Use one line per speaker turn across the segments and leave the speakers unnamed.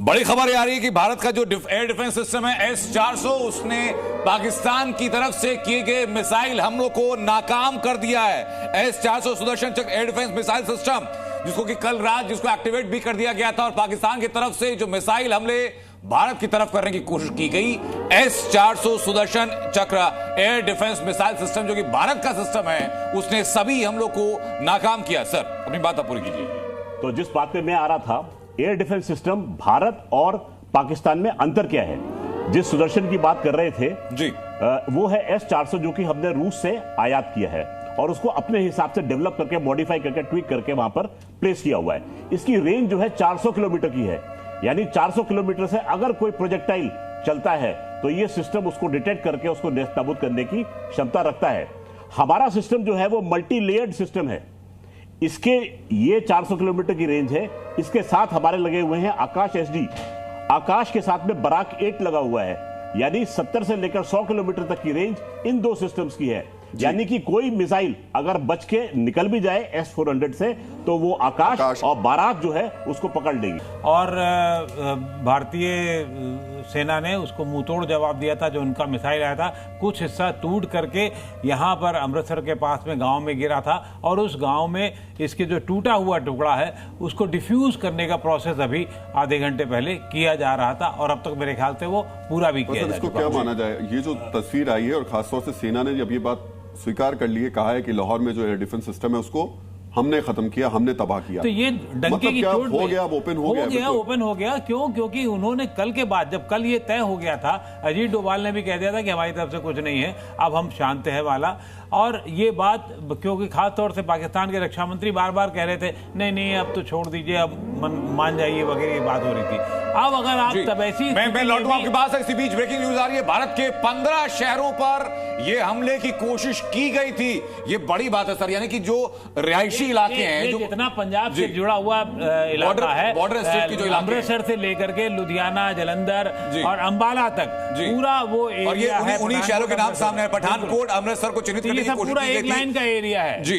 बड़ी खबर आ रही है कि भारत का जो एयर डिफेंस सिस्टम है S-400 उसने पाकिस्तान की तरफ से किए गए मिसाइल हमलों को नाकाम कर दिया है। S-400 सुदर्शन चक्र एयर डिफेंस मिसाइल सिस्टम जिसको कि कल रात जिसको एक्टिवेट भी कर दिया गया था और पाकिस्तान की तरफ से जो मिसाइल हमले भारत की तरफ करने की कोशिश की गई, S-400 सुदर्शन चक्र एयर डिफेंस मिसाइल सिस्टम जो कि भारत का सिस्टम है उसने सभी हमलों को नाकाम किया। सर अपनी बात आप पूरी कीजिए।
तो जिस बात पे मैं आ रहा था, एयर डिफेंस सिस्टम भारत और पाकिस्तान में अंतर क्या है, जिस सुदर्शन की बात कर रहे थे
जी
वो है S-400 जो कि हमने रूस से आयात किया है और उसको अपने हिसाब से डेवलप करके मॉडिफाई करके ट्वीक करके वहां पर प्लेस किया हुआ है। इसकी रेंज जो है 400 किलोमीटर की है, यानी 400 किलोमीटर से अगर कोई प्रोजेक्टाइल चलता है तो ये सिस्टम उसको डिटेक्ट करके उसको नेस्तनाबूद करने की क्षमता रखता है। हमारा सिस्टम जो है वो मल्टी लेयर्ड सिस्टम है। इसके ये 400 किलोमीटर की रेंज है, इसके साथ हमारे लगे हुए हैं आकाश SD, आकाश के साथ में बराक 8 लगा हुआ है, यानी 70 से लेकर 100 किलोमीटर तक की रेंज इन दो सिस्टम्स की है। यानी कि कोई मिसाइल अगर बच के निकल भी जाए S-400 से तो वो आकाश और बाराक जो है उसको पकड़ लेगी।
और भारतीय सेना ने उसको मुंहतोड़ जवाब दिया था। जो उनका मिसाइल आया था कुछ हिस्सा टूट करके यहाँ पर अमृतसर के पास में गांव में गिरा था और उस गांव में इसके जो टूटा हुआ टुकड़ा है उसको डिफ्यूज करने का प्रोसेस अभी आधे घंटे पहले किया जा रहा था और अब तक मेरे ख्याल से वो पूरा भी किया जा चुका है।
क्या माना जाए, ये जो तस्वीर आई है और खासतौर से सेना ने जब ये बात स्वीकार कर ली है, कहा है कि लाहौर में जो एयर डिफेंस सिस्टम है उसको हमने खत्म किया, हमने तबाह किया,
तो ये डंके की चोट
हो गया, ओपन हो गया।
क्यों? क्योंकि उन्होंने कल के बाद जब कल ये तय हो गया था, अजीत डोभाल ने भी कह दिया था कि हमारी तरफ से कुछ नहीं है, अब हम शांत है वाला। और ये बात क्योंकि खास तौर से पाकिस्तान के रक्षा मंत्री बार बार कह रहे थे नहीं अब तो छोड़ दीजिए, अब मान जाइए वगैरह ये बात हो रही थी। अब अगर आप तब ऐसी
मैं लौटूं आपके पास, इसी बीच ब्रेकिंग न्यूज आ रही है, भारत के 15 शहरों पर यह हमले की कोशिश की गई थी। ये बड़ी बात है सर, यानी कि जो रिहायशी इलाके हैं, जो
जितना पंजाब से जुड़ा हुआ इलाका है,
बॉर्डर स्टेट की जो
अमृतसर से लेकर के लुधियाना, जालंधर और अंबाला तक पूरा वो एरिया है।
उन्हीं शहरों के नाम सामने है, पठानकोट, अमृतसर को चिन्हित
ये सब पूरा एक लाइन का एरिया है
जी।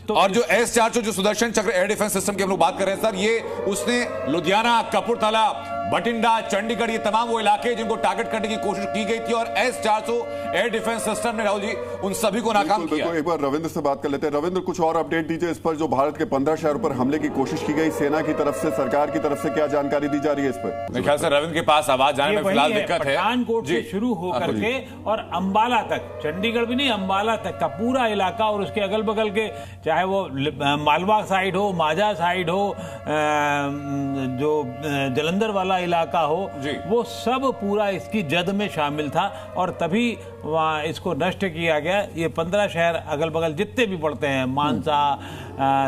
तो और जो S-400 जो सुदर्शन चक्र एयर डिफेंस सिस्टम की हम लोग बात कर रहे हैं सर, ये उसने लुधियाना, कपूरथला, बठिंडा, चंडीगढ़, ये तमाम वो इलाके जिनको टारगेट करने की कोशिश की गई थी और S-400 एयर डिफेंस सिस्टम ने राहुल जी उन सभी को नाकाम किया।
एक बार रविंद्र से बात कर लेते हैं। रविंद्र, कुछ और अपडेट दीजिए इस पर, जो भारत के 15 शहरों पर हमले की कोशिश की गई, सेना की तरफ से, सरकार की तरफ से क्या जानकारी दी जा रही है इस पर?
मेरे ख्याल से रविंद्र के पास आवाज जाने में फिलहाल दिक्कत है।
पठानकोट से शुरू होकर के और अंबाला तक, चंडीगढ़ भी नहीं, अंबाला तक का पूरा इलाका और उसके अगल बगल के, चाहे वो मालवा साइड हो, माझा साइड हो, जो जलंधर वाला इलाका हो, वो सब पूरा इसकी जद में शामिल था और तभी वहाँ इसको नष्ट किया गया। ये 15 शहर अगल बगल जितने भी पड़ते हैं, मानसा,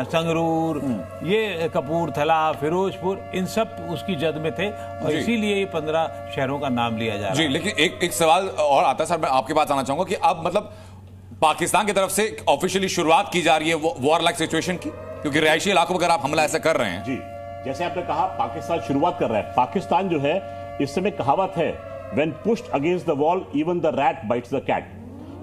संगरूर, ये कपूरथला, फिरोजपुर, इन सब उसकी जद में थे और इसीलिए ये 15 शहरों का नाम लिया जा रहा है।
जी, लेकिन एक सवाल और आता है सर, मैं आपके पास आना चाहूंगा कि अब मतलब पाकिस्तान की तरफ से ऑफिशियली शुरुआत की जा रही है वॉर लाइक सिचुएशन की, क्योंकि रिहायशी इलाकों पर अगर आप हमला ऐसा कर रहे हैं।
जी, जैसे आपने कहा पाकिस्तान शुरुआत कर रहा है। पाकिस्तान जो है, इस समय कहावत है, when pushed against the wall even the rat bites the cat।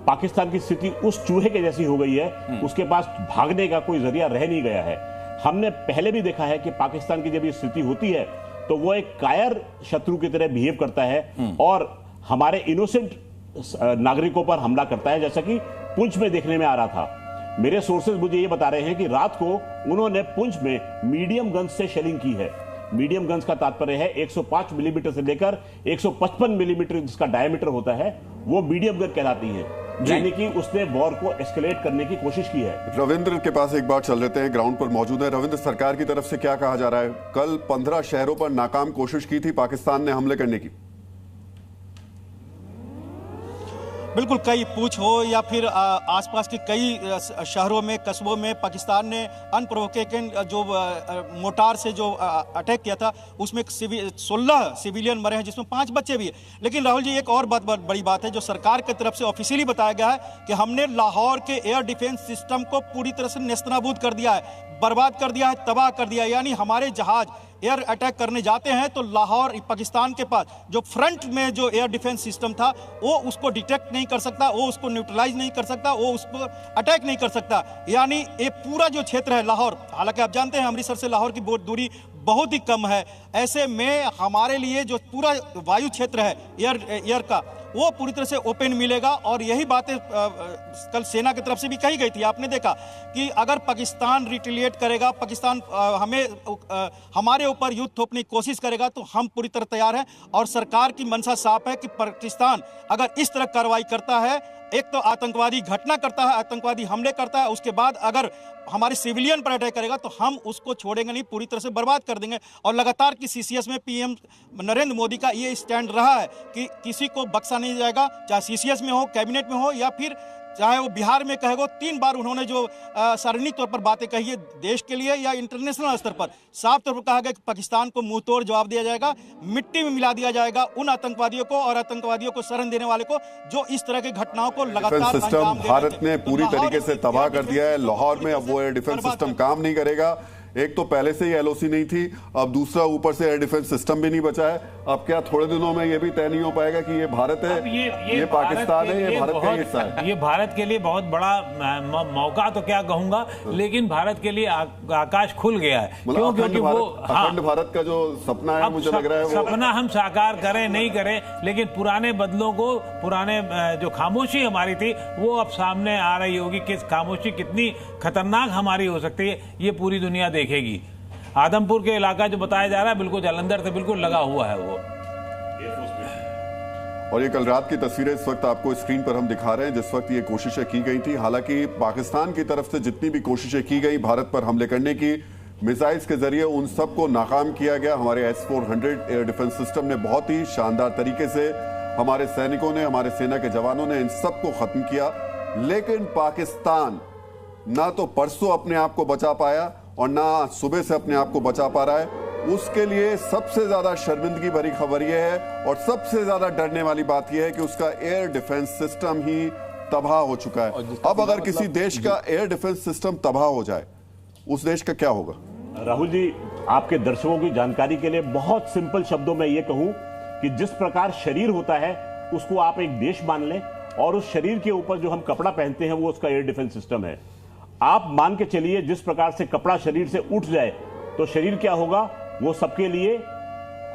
Pakistan की स्थिति उस चूहे के जैसी हो गई है, उसके पास भागने का कोई जरिया रह नहीं गया है। हमने पहले भी देखा है कि पाकिस्तान की जब ये स्थिति होती है तो वो एक कायर शत्रु की तरह बिहेव करता है और हमारे इनोसेंट नागरिकों पर हमला करता है, जैसा कि पुंछ में देखने में आ रहा था। मेरे सोर्सेज मुझे ये बता रहे हैं कि रात को उन्होंने पुंछ में मीडियम गन्स से शेलिंग की है। मीडियम गन्स का तात्पर्य है 105 मिलीमीटर से लेकर 155 मिलीमीटर जिसका डायमीटर होता है, वो मीडियम गन कहलाती है। यानी कि उसने वॉर को एस्केलेट करने की कोशिश की है।
रविंद्र के पास एक बार चल लेते हैं, ग्राउंड पर मौजूद है। रविंद्र, सरकार की तरफ से क्या कहा जा रहा है? कल 15 शहरों पर नाकाम कोशिश की थी पाकिस्तान ने हमले करने की।
बिल्कुल, कई पूछ हो या फिर आसपास के कई शहरों में, कस्बों में पाकिस्तान ने अनप्रोवोकेटेड जो मोटार से जो अटैक किया था, उसमें 16 सिविलियन मरे हैं, जिसमें 5 बच्चे भी हैं। लेकिन राहुल जी, एक और बड़ी बात है जो सरकार की तरफ से ऑफिशियली बताया गया है कि हमने लाहौर के एयर डिफेंस सिस्टम को पूरी तरह से नेस्तनाबूद कर दिया है, बर्बाद कर दिया है, तबाह कर दिया है। यानी हमारे जहाज एयर अटैक करने जाते हैं तो लाहौर पाकिस्तान के पास जो फ्रंट में जो एयर डिफेंस सिस्टम था वो उसको डिटेक्ट नहीं कर सकता, वो उसको न्यूट्रलाइज नहीं कर सकता, वो उसको अटैक नहीं कर सकता। यानी ये पूरा जो क्षेत्र है लाहौर, हालांकि आप जानते हैं अमृतसर से लाहौर की बहुत दूरी बहुत ही कम है। ऐसे में हमारे लिए जो पूरा वायु क्षेत्र है एयर का, वो पूरी तरह से ओपन मिलेगा। और यही बातें कल सेना की तरफ से भी कही गई थी। आपने देखा कि अगर पाकिस्तान रिटेलिएट करेगा, पाकिस्तान हमारे ऊपर युद्ध थोपने की कोशिश करेगा, तो हम पूरी तरह तैयार हैं। और सरकार की मंशा साफ है कि पाकिस्तान अगर इस तरह कार्रवाई करता है, एक तो आतंकवादी घटना करता है, आतंकवादी हमले करता है, उसके बाद अगर हमारे सिविलियन पर अटैक करेगा तो हम उसको छोड़ेंगे नहीं, पूरी तरह से बर्बाद कर देंगे। और लगातार की सीसीएस में पीएम नरेंद्र मोदी का ये स्टैंड रहा है कि किसी को बख्शा नहीं जाएगा, चाहे सीसीएस में हो, कैबिनेट में हो, या फिर चाहे वो बिहार में कहेगो। 3 बार उन्होंने जो सार्वजनिक तौर पर बातें कही है देश के लिए या इंटरनेशनल स्तर पर, साफ तौर पर कहा गया कि पाकिस्तान को मुंह तोड़ जवाब दिया जाएगा, मिट्टी में मिला दिया जाएगा उन आतंकवादियों को और आतंकवादियों को शरण देने वाले को जो इस तरह की घटनाओं को लगातार
सिस्टम भारत ने पूरी तरीके से तबाह कर दिया है। लाहौर में अब वो एयर डिफेंस सिस्टम काम नहीं करेगा। एक तो पहले से ही एलओसी नहीं थी, अब दूसरा ऊपर से एयर डिफेंस सिस्टम भी नहीं बचा है। अब क्या थोड़े दिनों में ये भी तय नहीं हो पाएगा कि ये भारत है, ये पाकिस्तान है, ये भारत का हिस्सा है।
ये भारत के लिए बहुत बड़ा मौका तो क्या कहूंगा, लेकिन भारत के लिए आकाश खुल गया है। क्यों? क्योंकि वो
अखंड भारत का जो सपना है, मुझे लग रहा है
सपना हम साकार करें नहीं करें, लेकिन पुराने बदलों को, पुराने जो खामोशी हमारी थी वो अब सामने आ रही होगी कि खामोशी कितनी खतरनाक हमारी हो सकती है, ये पूरी दुनिया देखेगी। आदमपुर के इलाका जो बताया जा रहा है बिल्कुल जालंधर से बिल्कुल लगा हुआ है वो।
और ये कल रात की तस्वीरें इस वक्त आपको स्क्रीन पर हम दिखा रहे हैं, जिस वक्त ये कोशिशें की गई थी। हालांकि पाकिस्तान की तरफ से जितनी भी कोशिशें की गई भारत पर हमले करने की मिसाइल्स के जरिए, उन सबको नाकाम किया गया। हमारे S-400 एयर डिफेंस सिस्टम ने बहुत ही शानदार तरीके से, हमारे सैनिकों ने, हमारे सेना के जवानों ने इन सबको खत्म किया। लेकिन पाकिस्तान ना तो परसों अपने आप को बचा पाया और ना सुबह से अपने आप को बचा पा रहा है। उसके लिए सबसे ज्यादा शर्मिंदगी भरी खबर यह है और सबसे ज्यादा डरने वाली बात यह है कि उसका एयर डिफेंस सिस्टम ही तबाह हो चुका है। अब अगर किसी देश का एयर डिफेंस सिस्टम तबाह हो जाए, उस देश का क्या होगा?
राहुल जी, आपके दर्शकों की जानकारी के लिए बहुत सिंपल शब्दों में यह कहूं कि जिस प्रकार शरीर होता है उसको आप एक देश मान लें, और उस शरीर के ऊपर जो हम कपड़ा पहनते हैं वो उसका एयर डिफेंस सिस्टम है। आप मान के चलिए जिस प्रकार से कपड़ा शरीर से उठ जाए तो शरीर क्या होगा, वो सबके लिए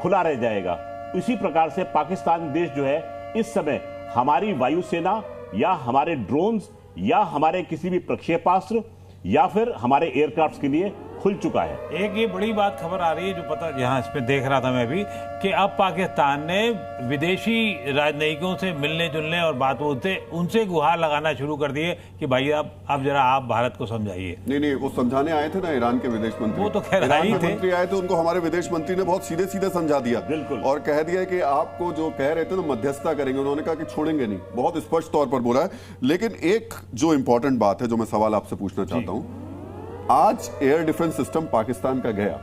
खुला रह जाएगा। इसी प्रकार से पाकिस्तान देश जो है इस समय हमारी वायुसेना या हमारे ड्रोन्स या हमारे किसी भी प्रक्षेपास्त्र या फिर हमारे एयरक्राफ्ट के लिए खुल चुका है।
एक ये बड़ी बात खबर आ रही है जो पता यहाँ इस पे देख रहा था मैं भी, कि अब पाकिस्तान ने विदेशी राजनयिकों से मिलने जुलने और बात होते उनसे गुहार लगाना शुरू कर दिए कि भाई अब जरा आप भारत को समझाइए।
नहीं, वो समझाने आए थे ना ईरान के विदेश मंत्री,
वो तो खैर
ईरान के मंत्री आए थे, उनको हमारे विदेश मंत्री ने बहुत सीधे सीधे समझा दिया और कह दिया कि आपको जो कह रहे थे ना मध्यस्थता करेंगे, उन्होंने कहा कि छोड़ेंगे नहीं, बहुत स्पष्ट तौर पर बोला है। लेकिन एक जो इंपॉर्टेंट बात है, जो मैं सवाल आपसे पूछना चाहता हूं, आज एयर डिफेंस सिस्टम पाकिस्तान का गया,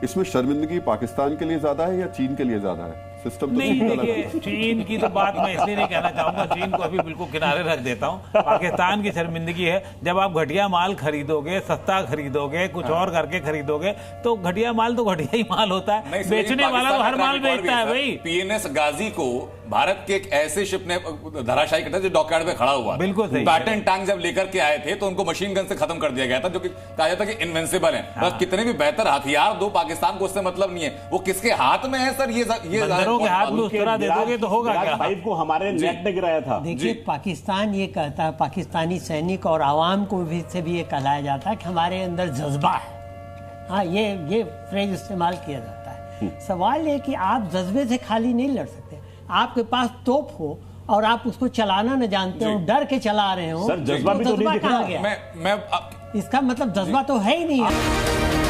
इसमें शर्मिंदगी पाकिस्तान के लिए ज्यादा है या चीन के लिए ज्यादा है? सिस्टम तो
नहीं, देखिए चीन की तो बात मैं इसलिए नहीं कहना चाहूंगा, चीन को अभी बिल्कुल किनारे रख देता हूं। पाकिस्तान की शर्मिंदगी है जब आप घटिया माल खरीदोगे, सस्ता खरीदोगे, कुछ और करके खरीदोगे, तो घटिया माल तो घटिया ही माल होता है, बेचने वाला तो हर माल बेचता है भाई।
PNS गाजी को भारत के एक ऐसे शिप ने धराशायी किया जो डॉकयार्ड पे खड़ा हुआ,
बिल्कुल सही।
पैटर्न टैंक जब लेकर के आए थे तो उनको मशीन गन से खत्म कर दिया गया था, जो कि कहा जाता है कि इनविंसिबल है। बस कितने भी बेहतर हथियार दो, पाकिस्तान को उससे मतलब नहीं है, वो किसके हाथ में है सर? ये
के हाथ में उस तरह दे दोगे तो होगा क्या?
भाई को हमारे नेट ने गिराया था।
देखिए, पाकिस्तान ये कहता है, पाकिस्तानी सैनिक और आवाम को भी से भी ये कहलाया जाता है कि हमारे अंदर जज्बा है। हाँ, ये फ्रेज इस्तेमाल किया जाता है। सवाल ये कि आप जज्बे से खाली नहीं लड़ सकते। आपके पास तोप हो और आप उसको चलाना न जानते हो, डर के चला रहे हो,
सर जज्बा भी तो नहीं दिख रहा।
इसका मतलब जज्बा तो है ही नहीं है।